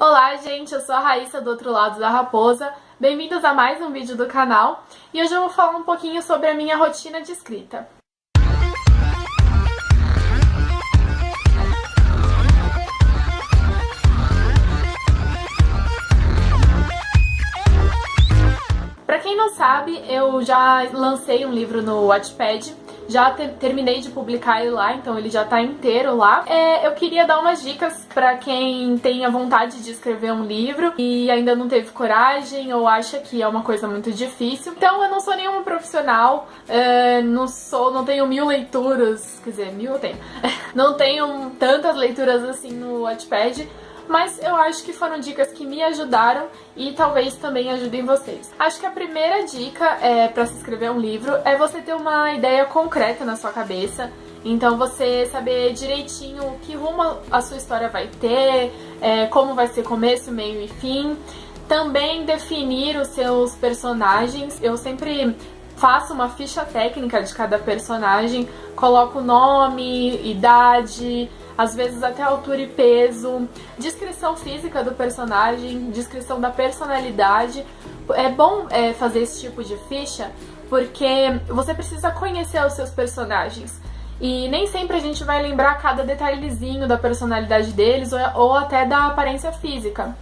Olá, gente! Eu sou a Raíssa do outro lado da raposa. Bem-vindos a mais um vídeo do canal. E hoje eu vou falar um pouquinho sobre a minha rotina de escrita. Pra quem não sabe, eu já lancei um livro no Wattpad. Já terminei de publicar ele lá, então ele já tá inteiro lá. Eu queria dar umas dicas pra quem tem a vontade de escrever um livro e ainda não teve coragem ou acha que é uma coisa muito difícil. Então eu não sou nenhuma profissional, não tenho 1000 leituras, quer dizer, 1000 eu tenho. Não tenho tantas leituras assim no Wattpad, mas eu acho que foram dicas que me ajudaram e talvez também ajudem vocês. Acho que a primeira dica para se escrever um livro é você ter uma ideia concreta na sua cabeça. Então você saber direitinho que rumo a sua história vai ter, como vai ser começo, meio e fim. Também definir os seus personagens. Eu sempre faço uma ficha técnica de cada personagem, coloco nome, idade, às vezes até altura e peso, descrição física do personagem, descrição da personalidade. É bom fazer esse tipo de ficha porque você precisa conhecer os seus personagens. E nem sempre a gente vai lembrar cada detalhezinho da personalidade deles ou até da aparência física.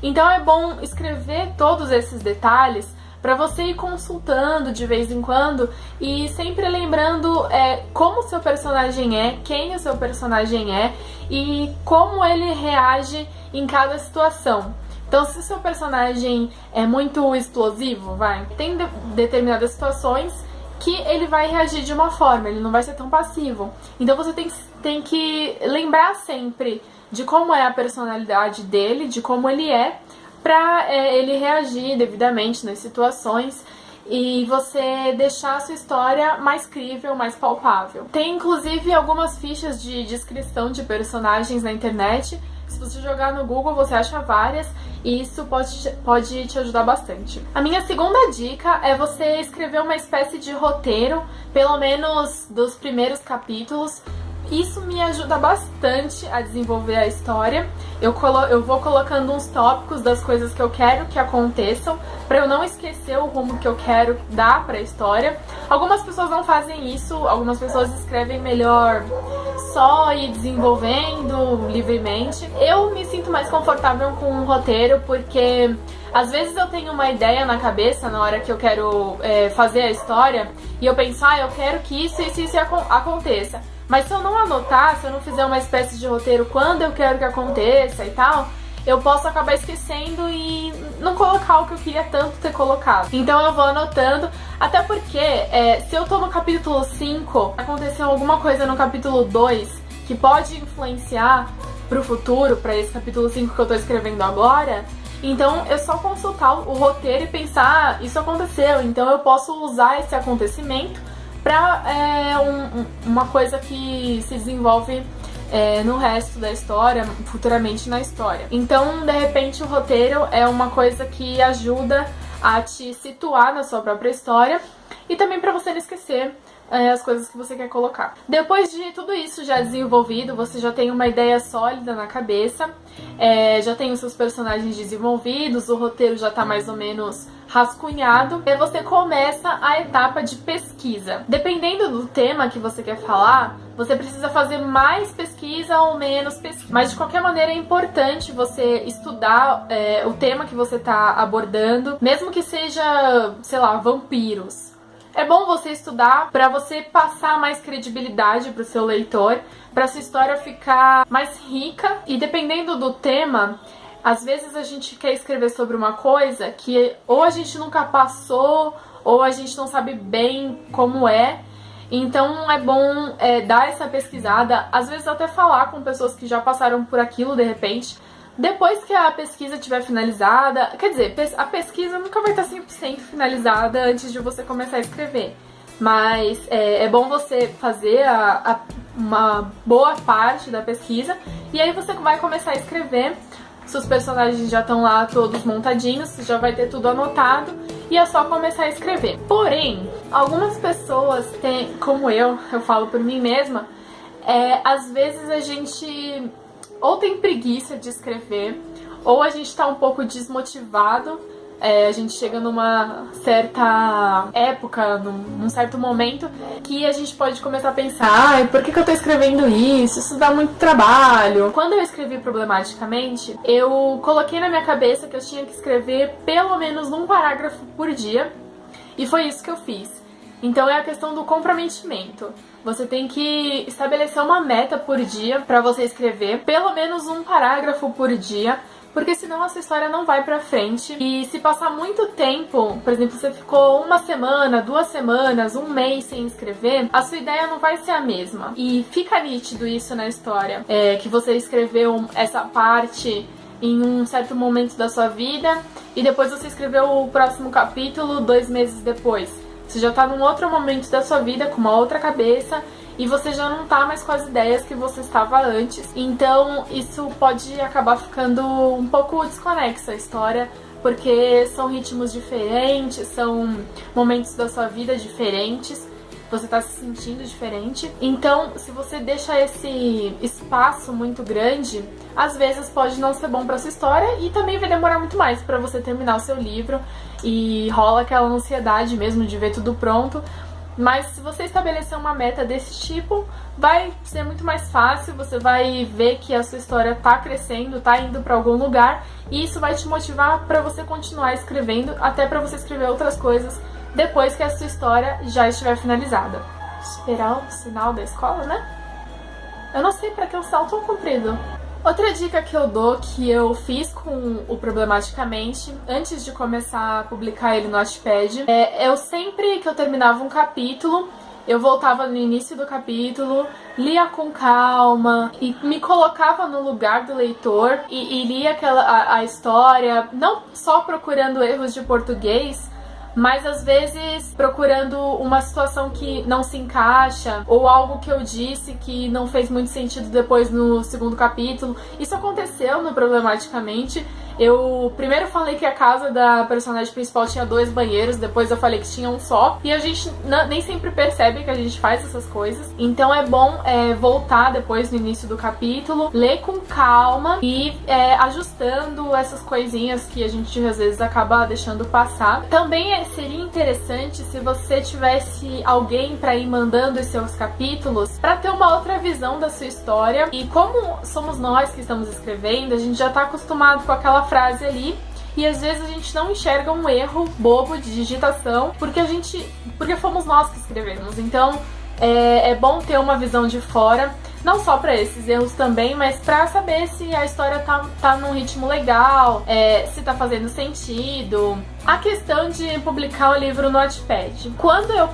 Então é bom escrever todos esses detalhes para você ir consultando de vez em quando e sempre lembrando como o seu personagem é, quem o seu personagem é e como ele reage em cada situação. Então, se o seu personagem é muito explosivo, tem determinadas situações que ele vai reagir de uma forma, ele não vai ser tão passivo. Então você tem que lembrar sempre de como é a personalidade dele, de como ele é, para ele reagir devidamente nas situações e você deixar a sua história mais crível, mais palpável. Tem inclusive algumas fichas de descrição de personagens na internet. Se você jogar no Google, você acha várias e isso pode te ajudar bastante. A minha segunda dica é você escrever uma espécie de roteiro, pelo menos dos primeiros capítulos. Isso me ajuda bastante a desenvolver a história. Eu vou colocando uns tópicos das coisas que eu quero que aconteçam, para eu não esquecer o rumo que eu quero dar para a história. Algumas pessoas não fazem isso, algumas pessoas escrevem melhor só ir desenvolvendo livremente. Eu me sinto mais confortável com um roteiro porque às vezes eu tenho uma ideia na cabeça na hora que eu quero fazer a história e eu penso, eu quero que isso aconteça. Mas se eu não anotar, se eu não fizer uma espécie de roteiro quando eu quero que aconteça e tal, eu posso acabar esquecendo e não colocar o que eu queria tanto ter colocado. Então eu vou anotando, até porque se eu tô no capítulo 5, aconteceu alguma coisa no capítulo 2 que pode influenciar pro futuro, pra esse capítulo 5 que eu tô escrevendo agora, então é só consultar o roteiro e pensar, isso aconteceu, então eu posso usar esse acontecimento pra uma coisa que se desenvolve no resto da história, futuramente na história. Então, de repente, o roteiro é uma coisa que ajuda a te situar na sua própria história e também pra você não esquecer as coisas que você quer colocar. Depois de tudo isso já desenvolvido, você já tem uma ideia sólida na cabeça, já tem os seus personagens desenvolvidos, o roteiro já tá mais ou menos rascunhado, e você começa a etapa de pesquisa. Dependendo do tema que você quer falar, você precisa fazer mais pesquisa ou menos pesquisa. Mas de qualquer maneira é importante você estudar o tema que você tá abordando, mesmo que seja, sei lá, vampiros. É bom você estudar para você passar mais credibilidade para o seu leitor, para sua história ficar mais rica. E dependendo do tema, às vezes a gente quer escrever sobre uma coisa que ou a gente nunca passou ou a gente não sabe bem como é. Então é bom dar essa pesquisada, às vezes até falar com pessoas que já passaram por aquilo de repente. Depois que a pesquisa estiver finalizada, quer dizer, a pesquisa nunca vai estar 100% finalizada antes de você começar a escrever. Mas é bom você fazer uma boa parte da pesquisa e aí você vai começar a escrever. Seus personagens já estão lá todos montadinhos, você já vai ter tudo anotado e é só começar a escrever. Porém, algumas pessoas têm, como eu falo por mim mesma, às vezes a gente ou tem preguiça de escrever, ou a gente tá um pouco desmotivado, a gente chega numa certa época, num certo momento, que a gente pode começar a pensar: ai, por que eu tô escrevendo isso? Isso dá muito trabalho. Quando eu escrevi Problematicamente, eu coloquei na minha cabeça que eu tinha que escrever pelo menos um parágrafo por dia, e foi isso que eu fiz. Então é a questão do comprometimento. Você tem que estabelecer uma meta por dia pra você escrever pelo menos um parágrafo por dia, porque senão a sua história não vai pra frente. E se passar muito tempo, por exemplo, você ficou uma semana, 2 semanas, um mês sem escrever, a sua ideia não vai ser a mesma. E fica nítido isso na história, que você escreveu essa parte em um certo momento da sua vida e depois você escreveu o próximo capítulo 2 meses depois. Você já tá num outro momento da sua vida, com uma outra cabeça, e você já não tá mais com as ideias que você estava antes. Então isso pode acabar ficando um pouco desconexo a história, porque são ritmos diferentes, são momentos da sua vida diferentes, você tá se sentindo diferente. Então, se você deixa esse espaço muito grande, às vezes pode não ser bom pra sua história e também vai demorar muito mais pra você terminar o seu livro, e rola aquela ansiedade mesmo de ver tudo pronto. Mas se você estabelecer uma meta desse tipo, vai ser muito mais fácil, você vai ver que a sua história tá crescendo, tá indo pra algum lugar, e isso vai te motivar pra você continuar escrevendo, até pra você escrever outras coisas depois que a sua história já estiver finalizada. Esperar o sinal da escola, né? Eu não sei pra que o sinal tão comprido. Outra dica que eu dou, que eu fiz com o Problematicamente, antes de começar a publicar ele no Wattpad, eu sempre que eu terminava um capítulo, eu voltava no início do capítulo, lia com calma e me colocava no lugar do leitor e lia a história, não só procurando erros de português, mas às vezes procurando uma situação que não se encaixa, ou algo que eu disse que não fez muito sentido depois no segundo capítulo. Isso aconteceu no Problematicamente. Eu primeiro falei que a casa da personagem principal tinha 2 banheiros, depois eu falei que tinha um só, e a gente nem sempre percebe que a gente faz essas coisas. Então é bom voltar depois no início do capítulo, ler com calma e ajustando essas coisinhas que a gente às vezes acaba deixando passar. Também seria interessante se você tivesse alguém para ir mandando os seus capítulos, para ter uma outra visão da sua história. E como somos nós que estamos escrevendo, a gente já tá acostumado com aquela frase ali, e às vezes a gente não enxerga um erro bobo de digitação porque fomos nós que escrevemos. Então é bom ter uma visão de fora, não só para esses erros também, mas para saber se a história tá num ritmo legal, se tá fazendo sentido. A questão de publicar o livro no Wattpad. Quando eu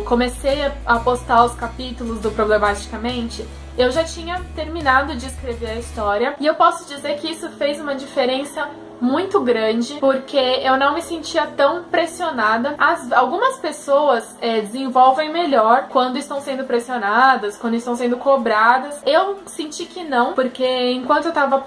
comecei a postar os capítulos do Problematicamente, eu já tinha terminado de escrever a história, e eu posso dizer que isso fez uma diferença muito grande, porque eu não me sentia tão pressionada. Algumas pessoas desenvolvem melhor quando estão sendo pressionadas, quando estão sendo cobradas. Eu senti que não, porque enquanto eu tava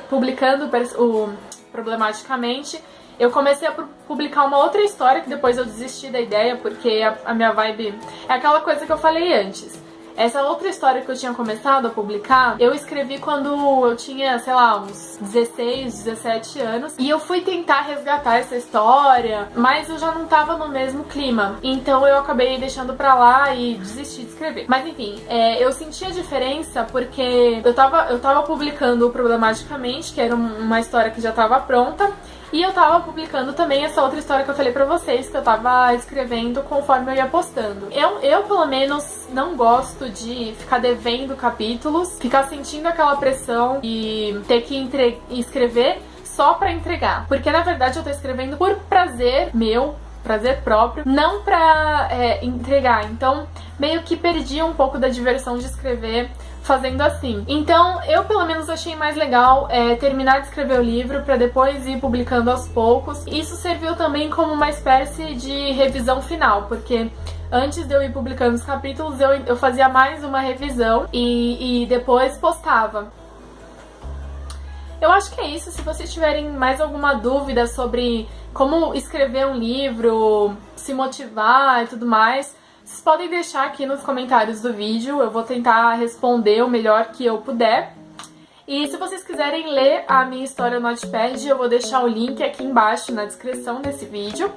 publicando o Problematicamente, eu comecei a publicar uma outra história, que depois eu desisti da ideia, porque a minha vibe é aquela coisa que eu falei antes. Essa outra história que eu tinha começado a publicar, eu escrevi quando eu tinha, sei lá, uns 16, 17 anos. E eu fui tentar resgatar essa história, mas eu já não tava no mesmo clima. Então eu acabei deixando pra lá e desisti de escrever. Mas enfim, eu senti a diferença porque eu tava publicando o Problematicamente, que era uma história que já tava pronta. E eu tava publicando também essa outra história que eu falei pra vocês, que eu tava escrevendo conforme eu ia postando. Eu pelo menos, não gosto de ficar devendo capítulos, ficar sentindo aquela pressão e ter que escrever só pra entregar. Porque na verdade eu tô escrevendo por prazer meu, prazer próprio, não pra entregar. Então meio que perdi um pouco da diversão de escrever fazendo assim. Então eu pelo menos achei mais legal terminar de escrever o livro pra depois ir publicando aos poucos. Isso serviu também como uma espécie de revisão final, porque antes de eu ir publicando os capítulos eu fazia mais uma revisão e depois postava. Eu acho que é isso. Se vocês tiverem mais alguma dúvida sobre como escrever um livro, se motivar e tudo mais, vocês podem deixar aqui nos comentários do vídeo. Eu vou tentar responder o melhor que eu puder. E se vocês quiserem ler a minha história no Wattpad, eu vou deixar o link aqui embaixo na descrição desse vídeo.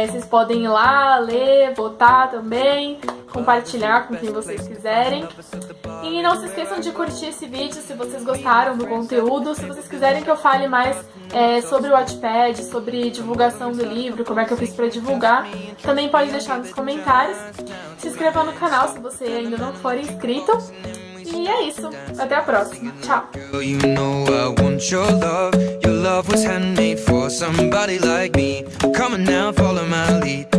Vocês podem ir lá, ler, votar também, compartilhar com quem vocês quiserem. E não se esqueçam de curtir esse vídeo se vocês gostaram do conteúdo. Se vocês quiserem que eu fale mais sobre o Wattpad, sobre divulgação do livro, como é que eu fiz pra divulgar, também pode deixar nos comentários. Se inscreva no canal se você ainda não for inscrito. E é isso. Até a próxima. Tchau. You know I want your love. Your love was handmade for somebody like me. Come on now, follow my lead.